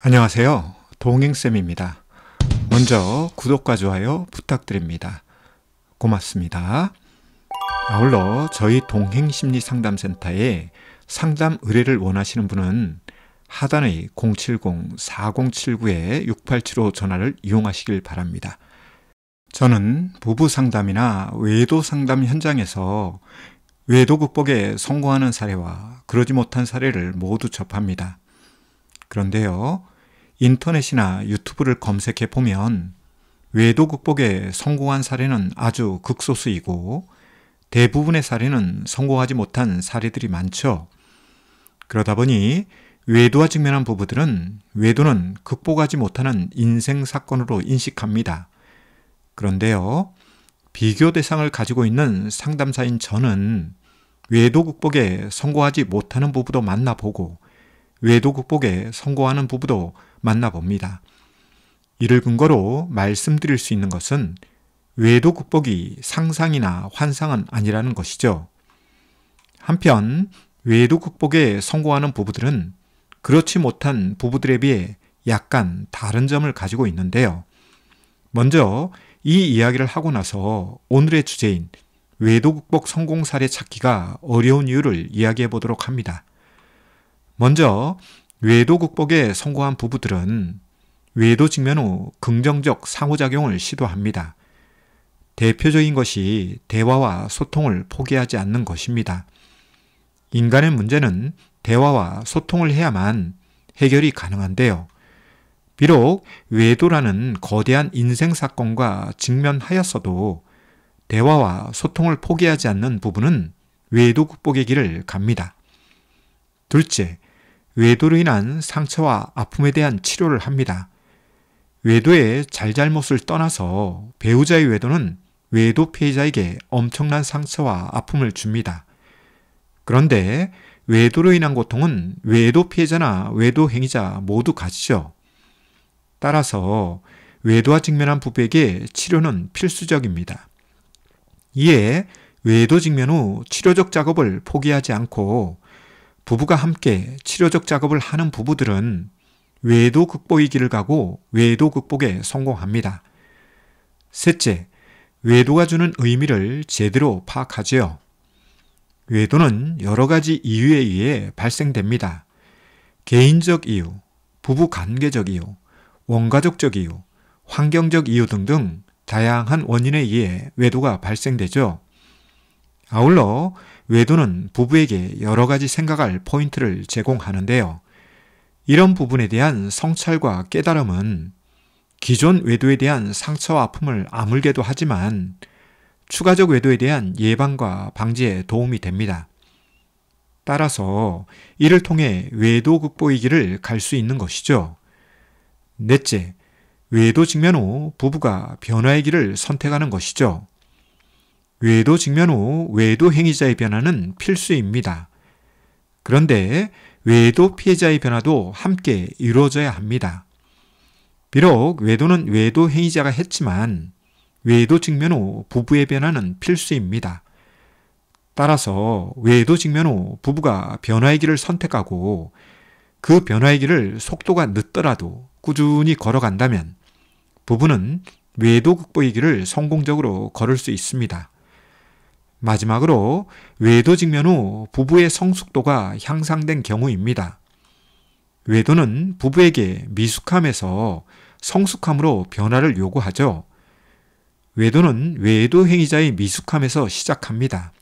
안녕하세요. 동행쌤입니다. 먼저 구독과 좋아요 부탁드립니다. 고맙습니다. 아울러 저희 동행심리상담센터에 상담 의뢰를 원하시는 분은 하단의 070-4079-6875 전화를 이용하시길 바랍니다. 저는 부부 상담이나 외도 상담 현장에서 외도 극복에 성공하는 사례와 그러지 못한 사례를 모두 접합니다. 그런데요, 인터넷이나 유튜브를 검색해 보면 외도 극복에 성공한 사례는 아주 극소수이고 대부분의 사례는 성공하지 못한 사례들이 많죠. 그러다 보니 외도와 직면한 부부들은 외도는 극복하지 못하는 인생 사건으로 인식합니다. 그런데요, 비교 대상을 가지고 있는 상담사인 저는 외도 극복에 성공하지 못하는 부부도 만나보고 외도 극복에 성공하는 부부도 만나봅니다. 이를 근거로 말씀드릴 수 있는 것은 외도 극복이 상상이나 환상은 아니라는 것이죠. 한편 외도 극복에 성공하는 부부들은 그렇지 못한 부부들에 비해 약간 다른 점을 가지고 있는데요. 먼저 이 이야기를 하고 나서 오늘의 주제인 외도 극복 성공 사례 찾기가 어려운 이유를 이야기해 보도록 합니다. 먼저 외도 극복에 성공한 부부들은 외도 직면 후 긍정적 상호작용을 시도합니다. 대표적인 것이 대화와 소통을 포기하지 않는 것입니다. 인간의 문제는 대화와 소통을 해야만 해결이 가능한데요. 비록 외도라는 거대한 인생 사건과 직면하였어도 대화와 소통을 포기하지 않는 부부는 외도 극복의 길을 갑니다. 둘째, 외도로 인한 상처와 아픔에 대한 치료를 합니다. 외도의 잘잘못을 떠나서 배우자의 외도는 외도 피해자에게 엄청난 상처와 아픔을 줍니다. 그런데 외도로 인한 고통은 외도 피해자나 외도 행위자 모두 가지죠. 따라서 외도와 직면한 부부에게 치료는 필수적입니다. 이에 외도 직면 후 치료적 작업을 포기하지 않고 부부가 함께 치료적 작업을 하는 부부들은 외도 극복의 길을 가고 외도 극복에 성공합니다. 셋째, 외도가 주는 의미를 제대로 파악하지요. 외도는 여러 가지 이유에 의해 발생됩니다. 개인적 이유, 부부 관계적 이유, 원가족적 이유, 환경적 이유 등등 다양한 원인에 의해 외도가 발생되죠. 아울러 외도는 부부에게 여러 가지 생각할 포인트를 제공하는데요. 이런 부분에 대한 성찰과 깨달음은 기존 외도에 대한 상처와 아픔을 아물게도 하지만 추가적 외도에 대한 예방과 방지에 도움이 됩니다. 따라서 이를 통해 외도 극복의 길을 갈 수 있는 것이죠. 넷째, 외도 직면 후 부부가 변화의 길을 선택하는 것이죠. 외도 직면 후 외도 행위자의 변화는 필수입니다. 그런데 외도 피해자의 변화도 함께 이루어져야 합니다. 비록 외도는 외도 행위자가 했지만 외도 직면 후 부부의 변화는 필수입니다. 따라서 외도 직면 후 부부가 변화의 길을 선택하고 그 변화의 길을 속도가 늦더라도 꾸준히 걸어간다면 부부는 외도 극복의 길을 성공적으로 걸을 수 있습니다. 마지막으로 외도 직면 후 부부의 성숙도가 향상된 경우입니다. 외도는 부부에게 미숙함에서 성숙함으로 변화를 요구하죠. 외도는 외도 행위자의 미숙함에서 시작합니다.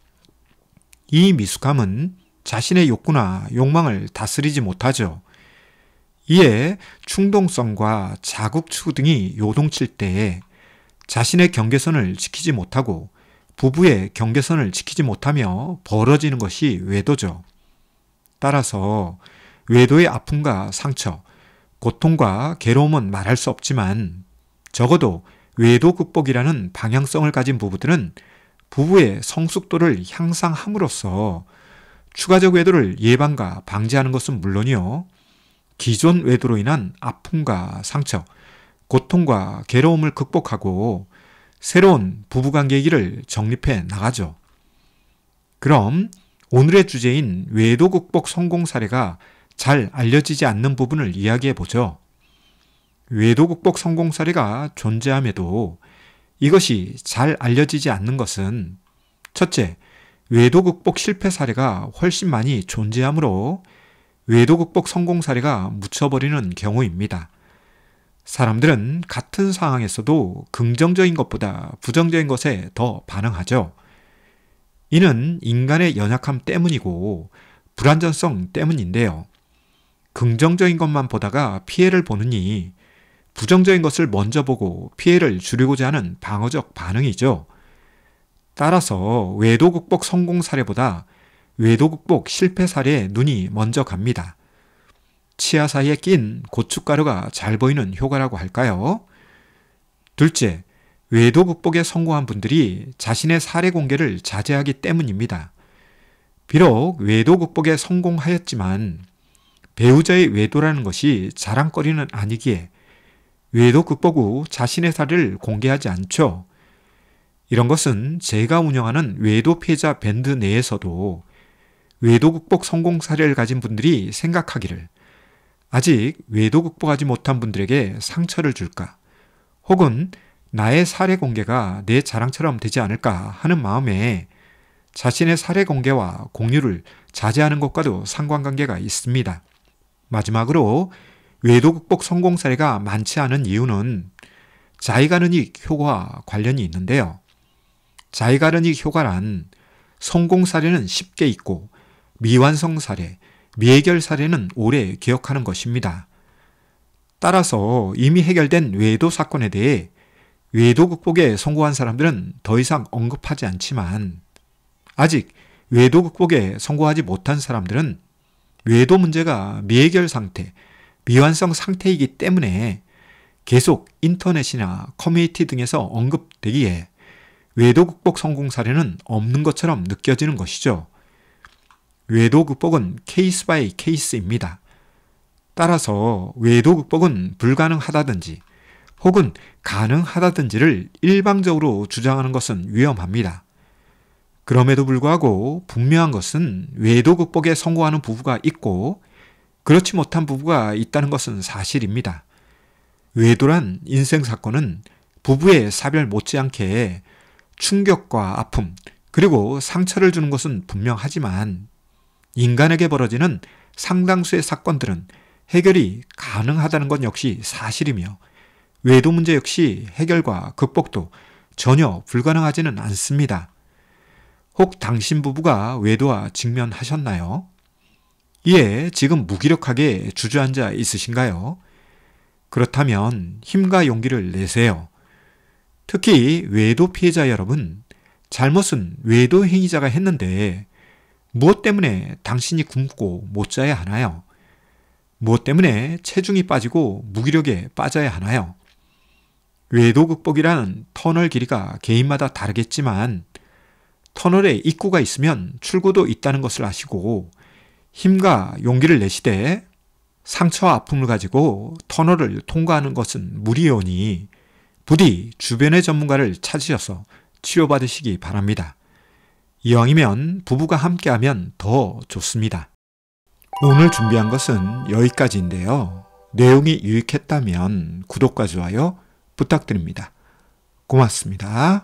이 미숙함은 자신의 욕구나 욕망을 다스리지 못하죠. 이에 충동성과 자국 추구 등이 요동칠 때에 자신의 경계선을 지키지 못하고 부부의 경계선을 지키지 못하며 벌어지는 것이 외도죠. 따라서 외도의 아픔과 상처, 고통과 괴로움은 말할 수 없지만 적어도 외도 극복이라는 방향성을 가진 부부들은 부부의 성숙도를 향상함으로써 추가적 외도를 예방과 방지하는 것은 물론이요, 기존 외도로 인한 아픔과 상처, 고통과 괴로움을 극복하고 새로운 부부관계의 길을 정립해 나가죠. 그럼 오늘의 주제인 외도 극복 성공 사례가 잘 알려지지 않는 부분을 이야기해 보죠. 외도 극복 성공 사례가 존재함에도 이것이 잘 알려지지 않는 것은 첫째, 외도 극복 실패 사례가 훨씬 많이 존재하므로 외도 극복 성공 사례가 묻혀버리는 경우입니다. 사람들은 같은 상황에서도 긍정적인 것보다 부정적인 것에 더 반응하죠. 이는 인간의 연약함 때문이고 불완전성 때문인데요. 긍정적인 것만 보다가 피해를 보느니 부정적인 것을 먼저 보고 피해를 줄이고자 하는 방어적 반응이죠. 따라서 외도 극복 성공 사례보다 외도 극복 실패 사례에 눈이 먼저 갑니다. 치아 사이에 낀 고춧가루가 잘 보이는 효과라고 할까요? 둘째, 외도 극복에 성공한 분들이 자신의 사례 공개를 자제하기 때문입니다. 비록 외도 극복에 성공하였지만 배우자의 외도라는 것이 자랑거리는 아니기에 외도 극복 후 자신의 사례를 공개하지 않죠. 이런 것은 제가 운영하는 외도 피해자 밴드 내에서도 외도 극복 성공 사례를 가진 분들이 생각하기를 아직 외도 극복하지 못한 분들에게 상처를 줄까 혹은 나의 사례 공개가 내 자랑처럼 되지 않을까 하는 마음에 자신의 사례 공개와 공유를 자제하는 것과도 상관관계가 있습니다. 마지막으로 외도 극복 성공 사례가 많지 않은 이유는 자의가르닉 효과와 관련이 있는데요. 자의가르닉 효과란 성공 사례는 쉽게 잊고 미완성 사례, 미해결 사례는 오래 기억하는 것입니다. 따라서 이미 해결된 외도 사건에 대해 외도 극복에 성공한 사람들은 더 이상 언급하지 않지만 아직 외도 극복에 성공하지 못한 사람들은 외도 문제가 미해결 상태, 미완성 상태이기 때문에 계속 인터넷이나 커뮤니티 등에서 언급되기에 외도 극복 성공 사례는 없는 것처럼 느껴지는 것이죠. 외도 극복은 케이스 바이 케이스입니다. 따라서 외도 극복은 불가능하다든지 혹은 가능하다든지를 일방적으로 주장하는 것은 위험합니다. 그럼에도 불구하고 분명한 것은 외도 극복에 성공하는 부부가 있고 그렇지 못한 부부가 있다는 것은 사실입니다. 외도란 인생 사건은 부부의 사별 못지않게 충격과 아픔 그리고 상처를 주는 것은 분명하지만 인간에게 벌어지는 상당수의 사건들은 해결이 가능하다는 것 역시 사실이며 외도 문제 역시 해결과 극복도 전혀 불가능하지는 않습니다. 혹 당신 부부가 외도와 직면하셨나요? 이에 지금 무기력하게 주저앉아 있으신가요? 그렇다면 힘과 용기를 내세요. 특히 외도 피해자 여러분, 잘못은 외도 행위자가 했는데 무엇 때문에 당신이 굶고 못 자야 하나요? 무엇 때문에 체중이 빠지고 무기력에 빠져야 하나요? 외도 극복이라는 터널 길이가 개인마다 다르겠지만 터널에 입구가 있으면 출구도 있다는 것을 아시고 힘과 용기를 내시되 상처와 아픔을 가지고 터널을 통과하는 것은 무리요니 부디 주변의 전문가를 찾으셔서 치료받으시기 바랍니다. 이왕이면 부부가 함께하면 더 좋습니다. 오늘 준비한 것은 여기까지인데요. 내용이 유익했다면 구독과 좋아요 부탁드립니다. 고맙습니다.